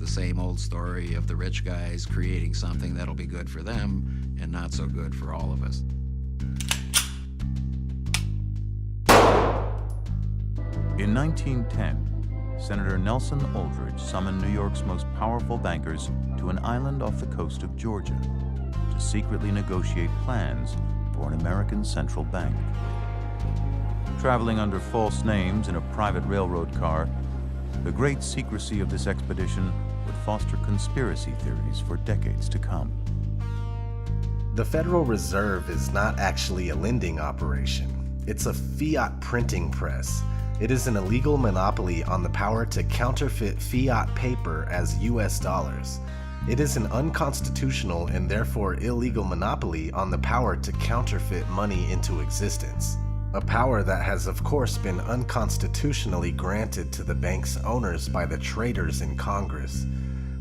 the same old story of the rich guys creating something that'll be good for them and not so good for all of us. In 1910, Senator Nelson Aldrich summoned New York's most powerful bankers to an island off the coast of Georgia to secretly negotiate plans for an American central bank. Traveling under false names in a private railroad car, the great secrecy of this expedition would foster conspiracy theories for decades to come. The Federal Reserve is not actually a lending operation. It's a fiat printing press. It is an illegal monopoly on the power to counterfeit fiat paper as US dollars. It is an unconstitutional and therefore illegal monopoly on the power to counterfeit money into existence. A power that has of course been unconstitutionally granted to the bank's owners by the traitors in Congress.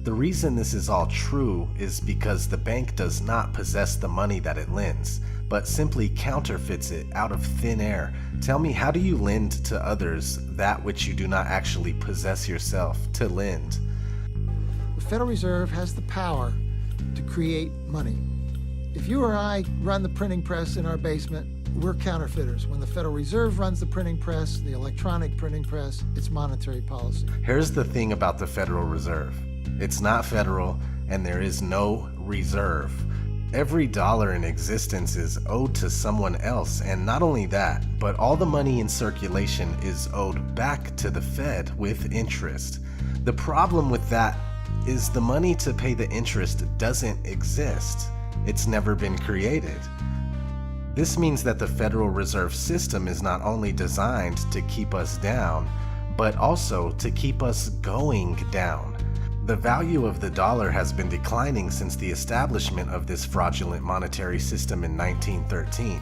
The reason this is all true is because the bank does not possess the money that it lends, but simply counterfeits it out of thin air. Tell me, how do you lend to others that which you do not actually possess yourself to lend? The Federal Reserve has the power to create money. If you or I run the printing press in our basement, we're counterfeiters. When the Federal Reserve runs the printing press, the electronic printing press, it's monetary policy. Here's the thing about the Federal Reserve. It's not federal, and there is no reserve. Every dollar in existence is owed to someone else, and not only that, but all the money in circulation is owed back to the Fed with interest. The problem with that is the money to pay the interest doesn't exist. It's never been created. This means that the Federal Reserve System is not only designed to keep us down, but also to keep us going down. The value of the dollar has been declining since the establishment of this fraudulent monetary system in 1913.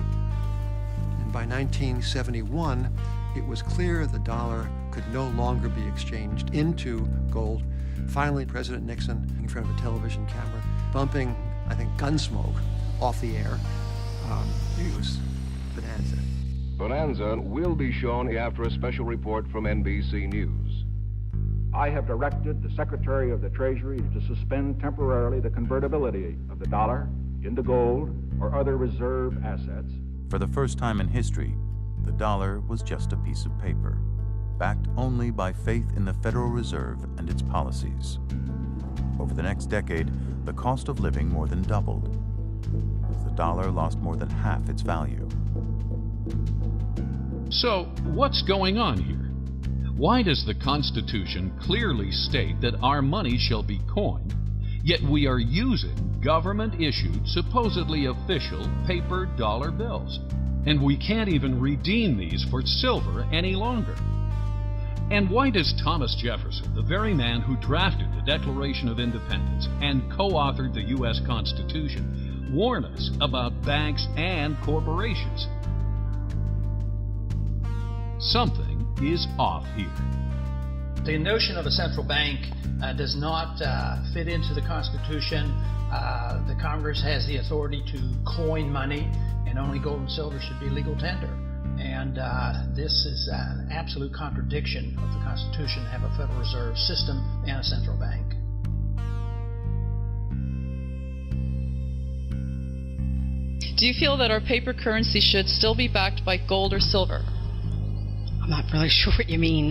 And by 1971, it was clear the dollar could no longer be exchanged into gold. Finally, President Nixon, in front of a television camera, bumping, I think, Gunsmoke off the air. It was bonanza. Bonanza will be shown after a special report from NBC News. I have directed the Secretary of the Treasury to suspend temporarily the convertibility of the dollar into gold or other reserve assets. For the first time in history, the dollar was just a piece of paper, backed only by faith in the Federal Reserve and its policies. Over the next decade, the cost of living more than doubled, as the dollar lost more than half its value. So, what's going on here? Why does the Constitution clearly state that our money shall be coined, yet we are using government-issued, supposedly official paper dollar bills, and we can't even redeem these for silver any longer? And why does Thomas Jefferson, the very man who drafted the Declaration of Independence and co-authored the U.S. Constitution, warn us about banks and corporations? Something is off here. The notion of a central bank does not fit into the Constitution. The Congress has the authority to coin money, and only gold and silver should be legal tender. And this is an absolute contradiction of the Constitution to have a Federal Reserve System and a central bank. Do you feel that our paper currency should still be backed by gold or silver? I'm not really sure what you mean.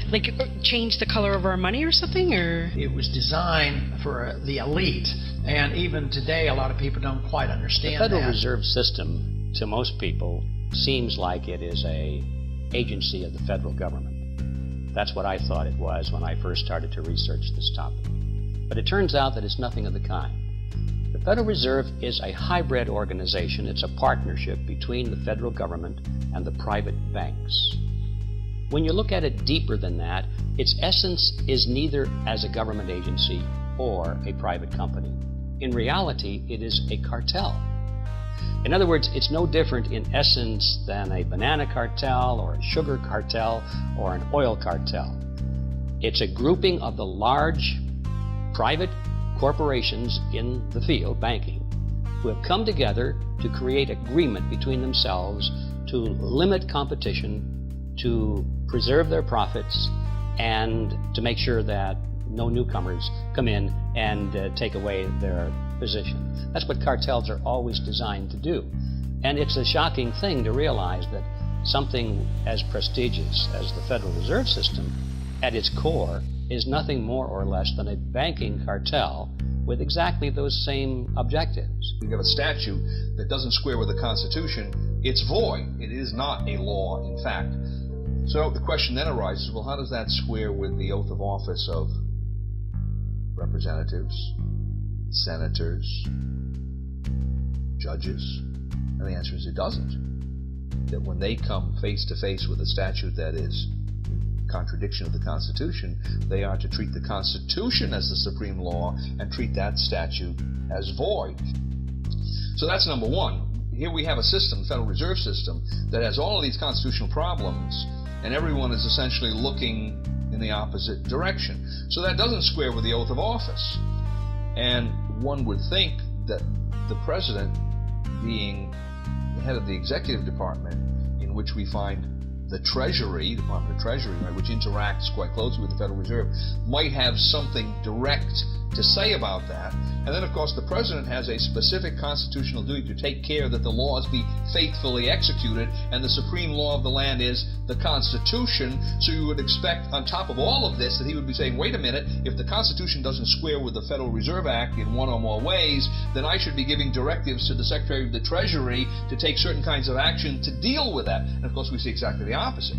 Like change the color of our money or something, or? It was designed for the elite, and even today a lot of people don't quite understand that. The Federal Reserve System, to most people, seems like it is an agency of the federal government. That's what I thought it was when I first started to research this topic. But it turns out that it's nothing of the kind. The Federal Reserve is a hybrid organization. It's a partnership between the federal government and the private banks. When you look at it deeper than that, its essence is neither as a government agency or a private company. In reality, it is a cartel. In other words, it's no different in essence than a banana cartel or a sugar cartel or an oil cartel. It's a grouping of the large private corporations in the field, banking, who have come together to create agreement between themselves to limit competition, to preserve their profits, and to make sure that no newcomers come in and take away their position. That's what cartels are always designed to do. And it's a shocking thing to realize that something as prestigious as the Federal Reserve System, at its core, is nothing more or less than a banking cartel with exactly those same objectives. You have a statute that doesn't square with the Constitution, it's void. It is not a law, in fact. So the question then arises, well, how does that square with the oath of office of representatives, senators, judges? And the answer is it doesn't. That when they come face to face with a statute that is contradiction of the Constitution, they are to treat the Constitution as the supreme law and treat that statute as void. So that's number one. Here we have a system, the Federal Reserve System, that has all of these constitutional problems, and everyone is essentially looking in the opposite direction. So that doesn't square with the oath of office. And one would think that the president, being the head of the executive department, in which we find the Treasury, Department of Treasury, right, which interacts quite closely with the Federal Reserve, might have something direct to say about that. And then, of course, the president has a specific constitutional duty to take care that the laws be faithfully executed, and the supreme law of the land is the Constitution. So you would expect, on top of all of this, that he would be saying, wait a minute, if the Constitution doesn't square with the Federal Reserve Act in one or more ways, then I should be giving directives to the Secretary of the Treasury to take certain kinds of action to deal with that. And, of course, we see exactly the opposite.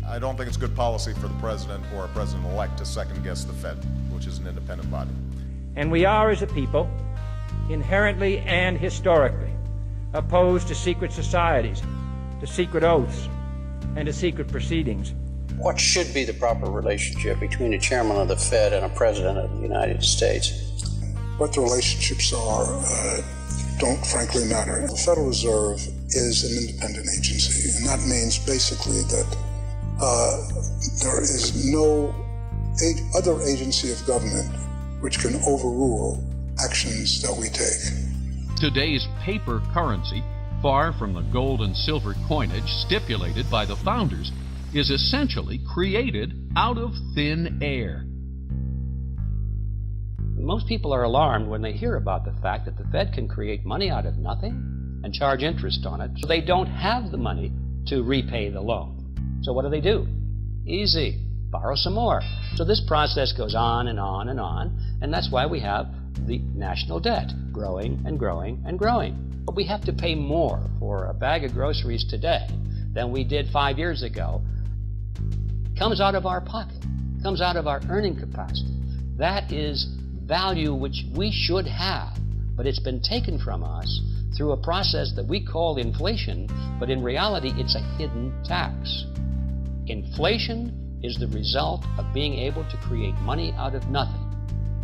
I don't think it's good policy for the president or a president-elect to second-guess the Fed, which is an independent body. And we are, as a people, inherently and historically opposed to secret societies, to secret oaths, and to secret proceedings. What should be the proper relationship between a chairman of the Fed and a president of the United States? What the relationships are don't frankly matter. The Federal Reserve is an independent agency, and that means basically that there is no other agency of government which can overrule actions that we take. Today's paper currency, far from the gold and silver coinage stipulated by the founders, is essentially created out of thin air. Most people are alarmed when they hear about the fact that the Fed can create money out of nothing and charge interest on it, so they don't have the money to repay the loan. So what do? Easy. Borrow some more. So this process goes on and on and on, and that's why we have the national debt growing and growing and growing. But we have to pay more for a bag of groceries today than we did 5 years ago. Comes out of our pocket, comes out of our earning capacity. That is value which we should have, but it's been taken from us through a process that we call inflation, but in reality it's a hidden tax. Inflation is the result of being able to create money out of nothing,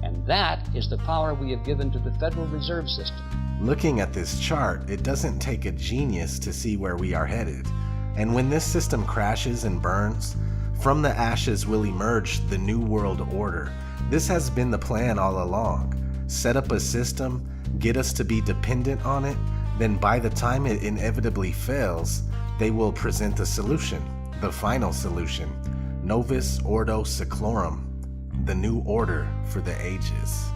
and that is the power we have given to the Federal Reserve System. Looking at this chart, it doesn't take a genius to see where we are headed. And when this system crashes and burns, from the ashes will emerge the New World Order. This has been the plan all along. Set up a system, get us to be dependent on it, then by the time it inevitably fails, they will present the solution. The final solution, Novus Ordo Seclorum, the new order for the ages.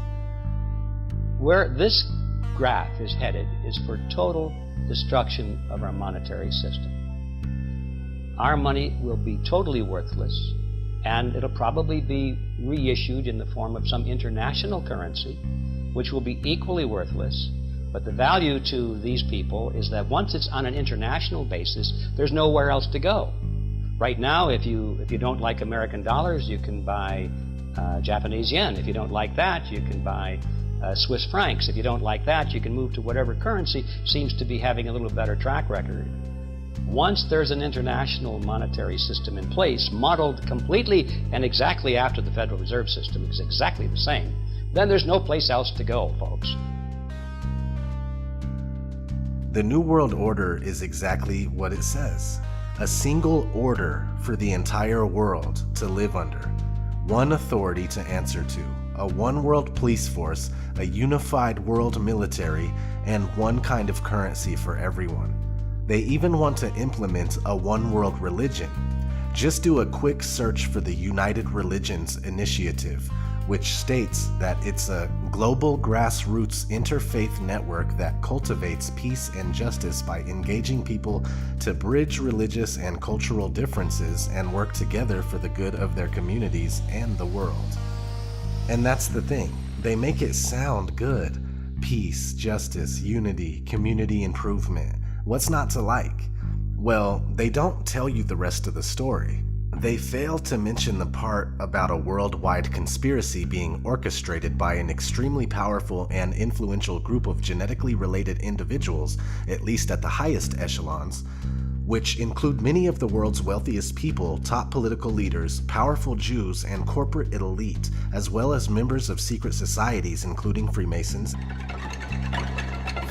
Where this graph is headed is for total destruction of our monetary system. Our money will be totally worthless, and it'll probably be reissued in the form of some international currency, which will be equally worthless. But the value to these people is that once it's on an international basis, there's nowhere else to go. Right now, if you don't like American dollars, you can buy Japanese yen. If you don't like that, you can buy Swiss francs. If you don't like that, you can move to whatever currency seems to be having a little better track record. Once there's an international monetary system in place, modeled completely and exactly after the Federal Reserve System, is exactly the same, then there's no place else to go, folks. The New World Order is exactly what it says. A single order for the entire world to live under. One authority to answer to. A one-world police force, a unified world military, and one kind of currency for everyone. They even want to implement a one-world religion. Just do a quick search for the United Religions Initiative, which states that it's a global grassroots interfaith network that cultivates peace and justice by engaging people to bridge religious and cultural differences and work together for the good of their communities and the world. And that's the thing, they make it sound good. Peace, justice, unity, community improvement. What's not to like? Well, they don't tell you the rest of the story. They fail to mention the part about a worldwide conspiracy being orchestrated by an extremely powerful and influential group of genetically related individuals, at least at the highest echelons, which include many of the world's wealthiest people, top political leaders, powerful Jews, and corporate elite, as well as members of secret societies including Freemasons.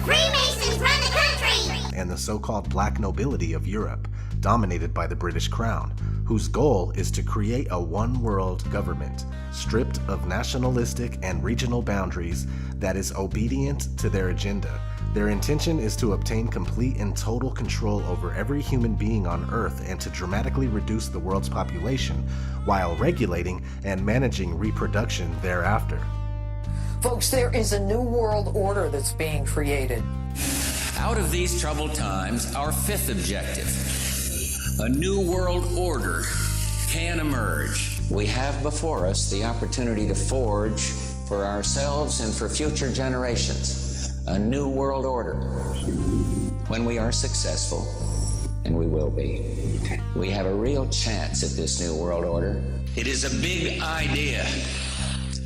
Freemasons run the country! And the so-called black nobility of Europe, dominated by the British Crown, whose goal is to create a one-world government, stripped of nationalistic and regional boundaries, that is obedient to their agenda. Their intention is to obtain complete and total control over every human being on Earth and to dramatically reduce the world's population, while regulating and managing reproduction thereafter. Folks, there is a new world order that's being created. Out of these troubled times, our fifth objective, a new world order, can emerge. We have before us the opportunity to forge for ourselves and for future generations a new world order. When we are successful, and we will be, we have a real chance at this new world order. It is a big idea,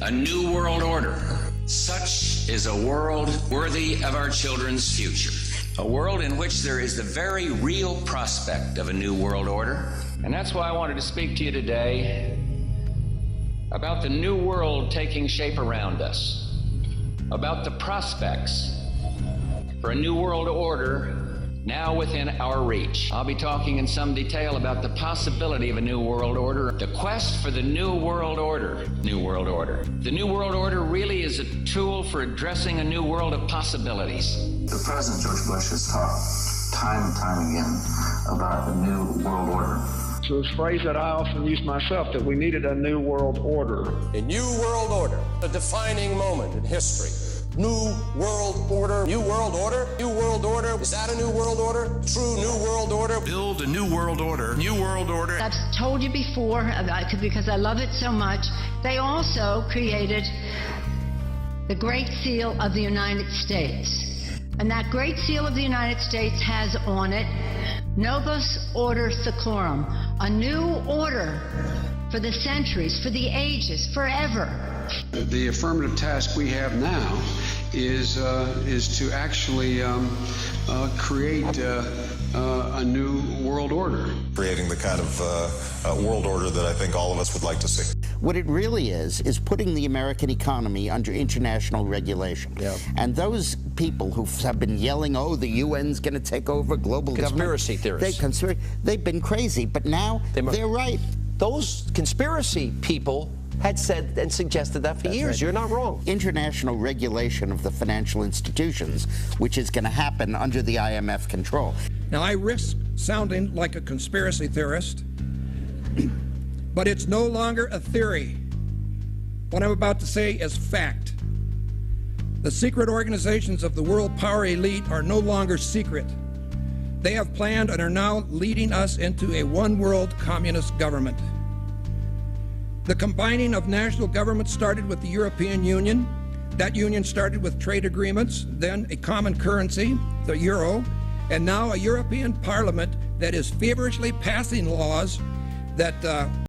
a new world order. Such is a world worthy of our children's future. A world in which there is the very real prospect of a new world order. And that's why I wanted to speak to you today about the new world taking shape around us, about the prospects for a new world order now within our reach. I'll be talking in some detail about the possibility of a new world order, the quest for the new world order. New world order. The new world order really is a tool for addressing a new world of possibilities. The President, George Bush, has talked time and time again about the new world order. So it's a phrase that I often use myself, that we needed a new world order. A new world order, a defining moment in history. New world order, new world order, new world order. Is that a new world order? True new world order. Build a new world order, new world order. I've told you before, because I love it so much, they also created the Great Seal of the United States. And that Great Seal of the United States has on it, Novus Order Seclorum, a new order for the centuries, for the ages, forever. The affirmative task we have now is to actually create a new world order. Creating the kind of world order that I think all of us would like to see. What it really is putting the American economy under international regulation. Yep. And those people who have been yelling, oh, the UN's going to take over global conspiracy government. Theorists. They've been crazy, but now they're right. Those conspiracy people had said and suggested that for years. Right. You're not wrong. International regulation of the financial institutions, which is going to happen under the IMF control. Now, I risk sounding like a conspiracy theorist, but it's no longer a theory. What I'm about to say is fact. The secret organizations of the world power elite are no longer secret. They have planned and are now leading us into a one-world communist government. The combining of national governments started with the European Union. That union started with trade agreements, then a common currency, the euro, and now a European Parliament that is feverishly passing laws that